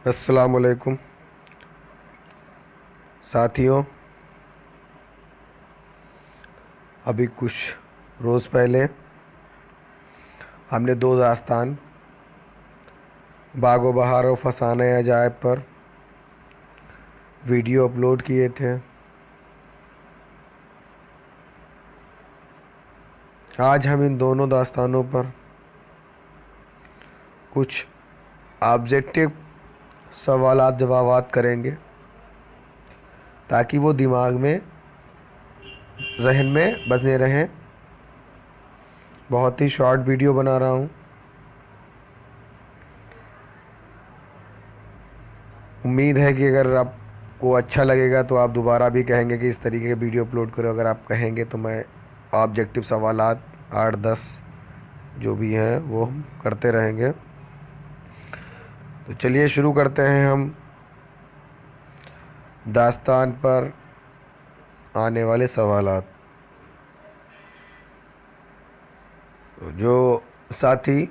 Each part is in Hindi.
अस्सलामुअलैकुम साथियों। अभी कुछ रोज़ पहले हमने दो दास्तान बागो बहार और फसाने अजायब पर वीडियो अपलोड किए थे। आज हम इन दोनों दास्तानों पर कुछ ऑब्जेक्टिव सवालात जवाबात करेंगे ताकि वो दिमाग में जहन में बने रहें। बहुत ही शॉर्ट वीडियो बना रहा हूँ। उम्मीद है कि अगर आपको अच्छा लगेगा तो आप दोबारा भी कहेंगे कि इस तरीके के वीडियो अपलोड करो। अगर आप कहेंगे तो मैं ऑब्जेक्टिव सवालात 8-10 जो भी हैं वो हम करते रहेंगे। तो चलिए शुरू करते हैं हम दास्तान पर आने वाले सवालात। तो जो साथी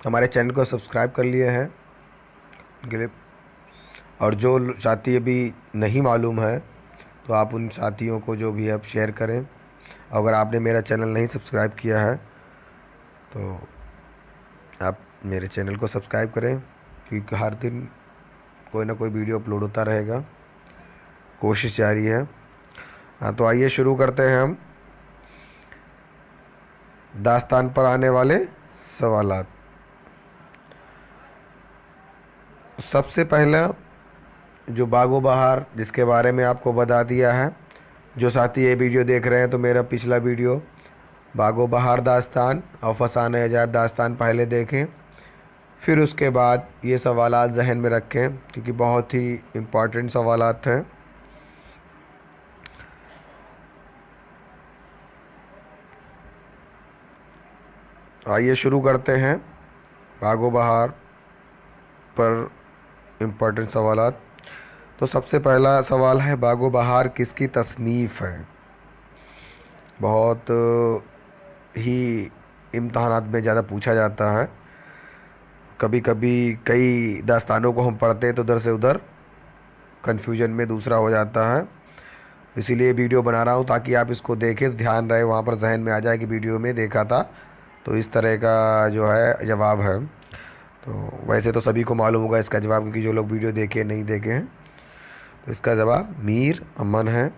हमारे चैनल को सब्सक्राइब कर लिए हैं उनके लिए, और जो साथी अभी नहीं मालूम है तो आप उन साथियों को जो भी आप शेयर करें। अगर आपने मेरा चैनल नहीं सब्सक्राइब किया है तो आप मेरे चैनल को सब्सक्राइब करें, क्योंकि हर दिन कोई ना कोई वीडियो अपलोड होता रहेगा। कोशिश जारी है। हाँ, तो आइए शुरू करते हैं हम दास्तान पर आने वाले सवालात। सबसे पहला जो बागो बहार जिसके बारे में आपको बता दिया है, जो साथी ये वीडियो देख रहे हैं तो मेरा पिछला वीडियो बागो बहार दास्तान और फसाने अजायब दास्तान पहले देखें, फिर उसके बाद ये सवालात जहन में रखें क्योंकि बहुत ही इम्पॉर्टेंट सवालात हैं। आइए शुरू करते हैं बागो बहार पर इम्पॉर्टेंट सवालात। तो सबसे पहला सवाल है, बागो बहार किसकी तसनीफ़ है? बहुत ही इम्तहानात में ज़्यादा पूछा जाता है। कभी कभी कई दास्तानों को हम पढ़ते हैं तो उधर से उधर कन्फ्यूजन में दूसरा हो जाता है। इसीलिए वीडियो बना रहा हूँ ताकि आप इसको देखें तो ध्यान रहे, वहाँ पर जहन में आ जाए कि वीडियो में देखा था। तो इस तरह का जो है जवाब है। तो वैसे तो सभी को मालूम होगा इसका जवाब, क्योंकि जो लोग वीडियो देखे नहीं देखे हैं। तो इसका जवाब मीर अमन है।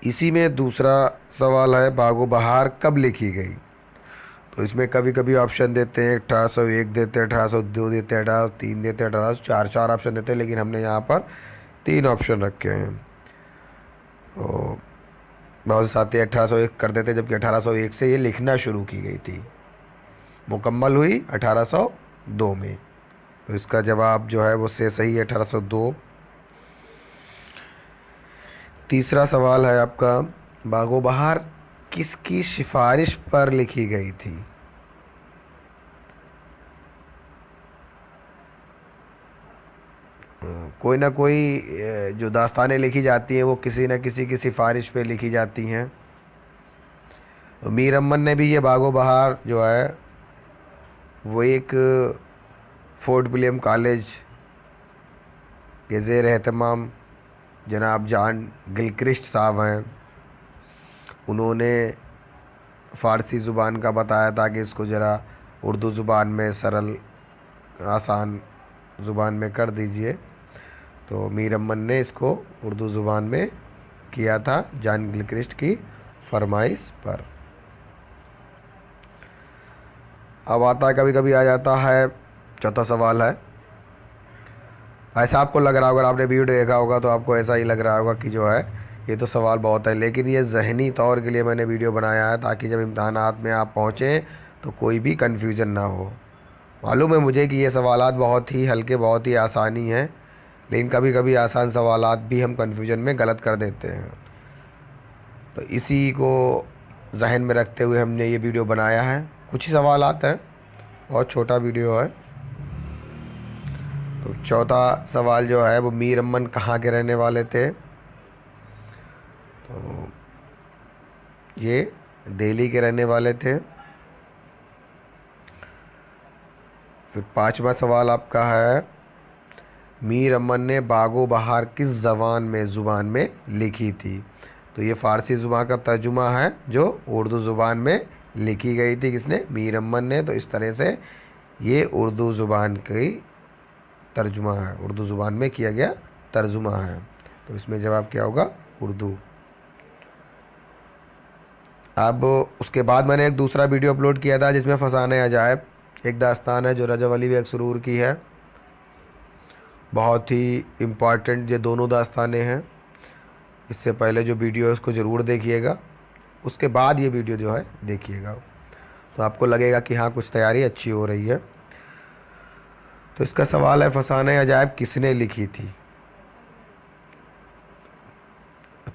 इसी में दूसरा सवाल है, बागो बहार कब लिखी गई? तो इसमें कभी कभी ऑप्शन देते हैं 1801 देते हैं, 1802 देते हैं, 1803 देते हैं, 1804, चार ऑप्शन देते हैं, लेकिन हमने यहाँ पर 3 ऑप्शन रखे हैं। तो बहुत से साथी 1801 कर देते, जबकि 1801 से ये लिखना शुरू की गई थी, मुकम्मल हुई 1802 में। तो इसका जवाब जो है वो से सही है, 1802। तीसरा सवाल है आपका, बागो बहार किसकी सिफारिश पर लिखी गई थी? कोई ना कोई जो दास्तानें लिखी जाती हैं वो किसी न किसी की सिफारिश पे लिखी जाती हैं। तो मीर अमन ने भी ये बागो बहार जो है वो एक फोर्ट विलियम कॉलेज के ज़ेर एहतमाम जनाब जॉन गिलक्रिस्ट साहब हैं, उन्होंने फ़ारसी ज़ुबान का बताया था कि इसको ज़रा उर्दू ज़ुबान में सरल आसान ज़ुबान में कर दीजिए। तो मीर अमन ने इसको उर्दू ज़ुबान में किया था जॉन गिलक्रिस्ट की फरमाइश पर। अब आता है, कभी कभी आ जाता है, चौथा सवाल है। ऐसा आपको लग रहा होगा, अगर आपने वीडियो देखा होगा तो आपको ऐसा ही लग रहा होगा कि जो है ये तो सवाल बहुत है, लेकिन ये ज़हनी तौर के लिए मैंने वीडियो बनाया है ताकि जब इम्तहानात में आप पहुँचें तो कोई भी कन्फ्यूज़न ना हो। मालूम है मुझे कि ये सवालात बहुत ही हल्के, बहुत ही आसानी हैं, लेकिन कभी कभी आसान सवालात भी हम कन्फ्यूजन में गलत कर देते हैं। तो इसी को जहन में रखते हुए हमने ये वीडियो बनाया है। कुछ ही सवालात हैं, बहुत छोटा वीडियो है। तो चौथा सवाल जो है वो, मीर अमन कहाँ के रहने वाले थे? तो ये दिल्ली के रहने वाले थे। फिर 5वां सवाल आपका है, मीर अमन ने बागो बहार किस ज़ुबान में लिखी थी? तो ये फ़ारसी ज़ुबान का तर्जुमा है जो उर्दू ज़ुबान में लिखी गई थी। किसने? मीर अमन ने। तो इस तरह से ये उर्दू ज़ुबान की तर्जुमा है, उर्दू ज़ुबान में किया गया तर्जुमा है। तो इसमें जवाब क्या होगा? उर्दू। अब उसके बाद मैंने एक दूसरा वीडियो अपलोड किया था जिसमें फसाने अजायब एक दास्तान है जो रजब अली बेग सुरूर की है। बहुत ही इम्पॉर्टेंट ये दोनों दास्तानें हैं। इससे पहले जो वीडियो है उसको ज़रूर देखिएगा, उसके बाद ये वीडियो जो है देखिएगा, तो आपको लगेगा कि हाँ कुछ तैयारी अच्छी हो रही है। तो इसका सवाल है, फसाने अजायब किसने लिखी थी?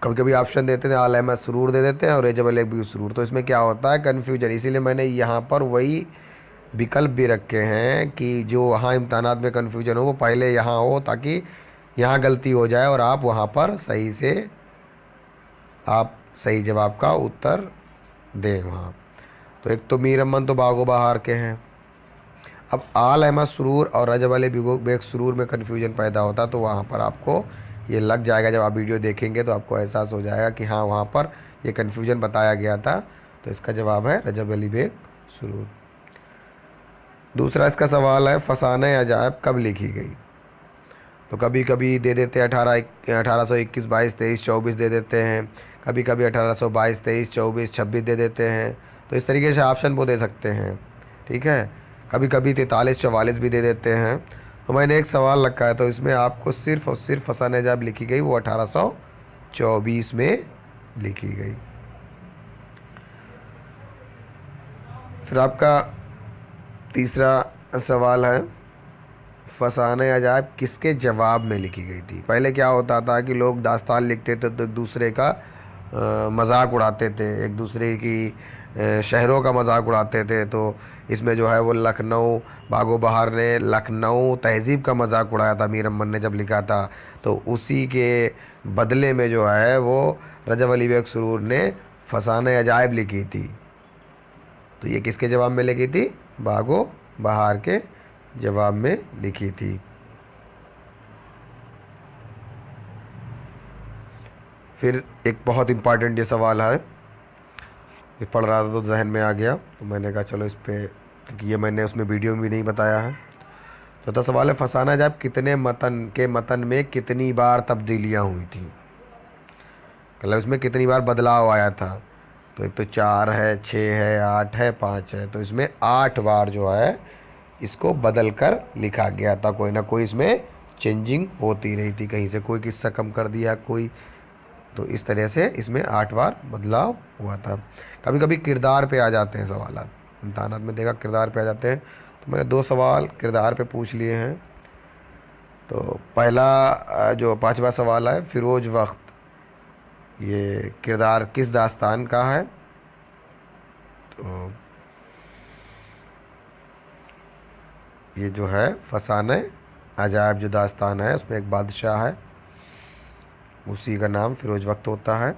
कभी कभी ऑप्शन देते थे, आल अहमद सुरूर दे देते हैं और रजब अली बेग सुरूर। तो इसमें क्या होता है? कन्फ्यूजन। इसीलिए मैंने यहाँ पर वही विकल्प भी रखे हैं कि जो वहाँ इम्तहानात में कन्फ्यूजन हो वो पहले यहाँ हो, ताकि यहाँ गलती हो जाए और आप वहाँ पर सही से आप सही जवाब का उत्तर दें वहाँ। तो एक तो मीर अमन तो बागो बहार के हैं। अब आल अहमद सुरूर और रजब अली बेग सुरूर में कन्फ्यूजन पैदा होता, तो वहाँ पर आपको ये लग जाएगा, जब आप वीडियो देखेंगे तो आपको एहसास हो जाएगा कि हाँ वहाँ पर ये कन्फ्यूजन बताया गया था। तो इसका जवाब है रजब अली बेग सुरूर। दूसरा इसका सवाल है, फसाने अजायब कब लिखी गई? तो कभी कभी दे देते हैं 1821, 22, 23, 24 दे देते हैं। कभी कभी 1822, 23, 24, 26 दे देते हैं। तो इस तरीके से ऑप्शन वो दे सकते हैं, ठीक है। कभी कभी 43, 44 भी दे देते हैं। तो मैंने एक सवाल रखा है, तो इसमें आपको सिर्फ और सिर्फ फसाने जब लिखी गई वो 1824 में लिखी गई। फिर आपका तीसरा सवाल है, फसाने अजायब किसके जवाब में लिखी गई थी? पहले क्या होता था कि लोग दास्तान लिखते थे तो एक दूसरे का मजाक उड़ाते थे, एक दूसरे की शहरों का मजाक उड़ाते थे। तो इसमें जो है वो लखनऊ, बागो बहार ने लखनऊ तहज़ीब का मजाक उड़ाया था मीर अमन ने जब लिखा था। तो उसी के बदले में जो है वो रजब अली बेग सुरूर ने फसाने अजायब लिखी थी। तो ये किसके जवाब में लिखी थी? बागो बहार के जवाब में लिखी थी। फिर एक बहुत इम्पॉर्टेंट ये सवाल है, ये पढ़ रहा था तो जहन में आ गया, तो मैंने कहा चलो इस पे, क्योंकि ये मैंने उसमें वीडियो में भी नहीं बताया है। चौथा सवाल है, फसाना अजायब कितने मतन में कितनी बार तब्दीलियाँ हुई थी? मतलब इसमें कितनी बार बदलाव आया था? तो एक तो 4 है, 6 है, 8 है, 5 है। तो इसमें 8 बार जो है इसको बदल कर लिखा गया था। कोई ना कोई इसमें चेंजिंग होती रही थी, कहीं से कोई किस्सा कम कर दिया कोई, तो इस तरह से इसमें 8 बार बदलाव हुआ था। कभी कभी किरदार पे आ जाते हैं सवाल, इम्तहानात में देखा किरदार पे आ जाते हैं। तो मैंने 2 सवाल किरदार पे पूछ लिए हैं। तो पहला जो 5वां सवाल है, फ़िरोज़ वक्त, ये किरदार किस दास्तान का है? तो ये जो है फसाने अजायब जो दास्तान है उसमें एक बादशाह है, उसी का नाम फ़िरोज़ वक्त होता है।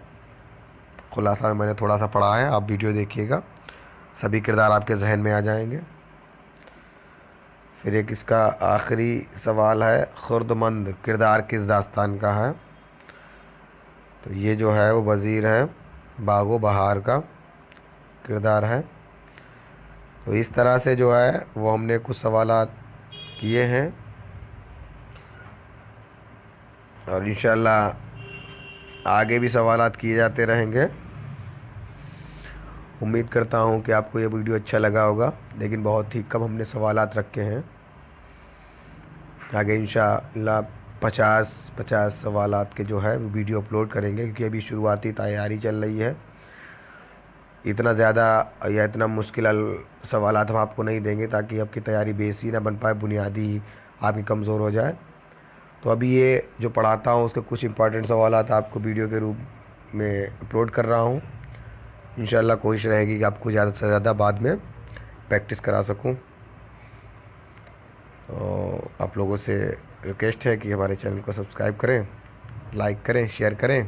खुलासा में मैंने थोड़ा सा पढ़ा है, आप वीडियो देखिएगा, सभी किरदार आपके जहन में आ जाएंगे। फिर एक इसका आखिरी सवाल है, खुर्दमंद किरदार किस दास्तान का है? तो ये जो है वो वज़ीर है, बागो बहार का किरदार है। तो इस तरह से जो है वो हमने कुछ सवालात किए हैं, और इंशाल्लाह आगे भी सवालात किए जाते रहेंगे। उम्मीद करता हूँ कि आपको ये वीडियो अच्छा लगा होगा, लेकिन बहुत ही कम हमने सवालात रखे हैं। आगे इंशाल्लाह 50 सवालात के जो है वो वीडियो अपलोड करेंगे, क्योंकि अभी शुरुआती तैयारी चल रही है। इतना ज़्यादा या इतना मुश्किल सवालात हम आपको नहीं देंगे ताकि आपकी तैयारी बेसी ना बन पाए, बुनियादी आपकी कमज़ोर हो जाए। तो अभी ये जो पढ़ाता हूँ उसके कुछ इंपॉर्टेंट सवालात आपको वीडियो के रूप में अपलोड कर रहा हूँ। इंशाल्लाह कोशिश रहेगी कि आपको ज़्यादा से ज़्यादा बाद में प्रैक्टिस करा सकूँ। तो आप लोगों से रिक्वेस्ट है कि हमारे चैनल को सब्सक्राइब करें, लाइक करें, शेयर करें।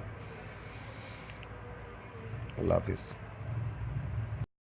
अल्लाह हाफिज़।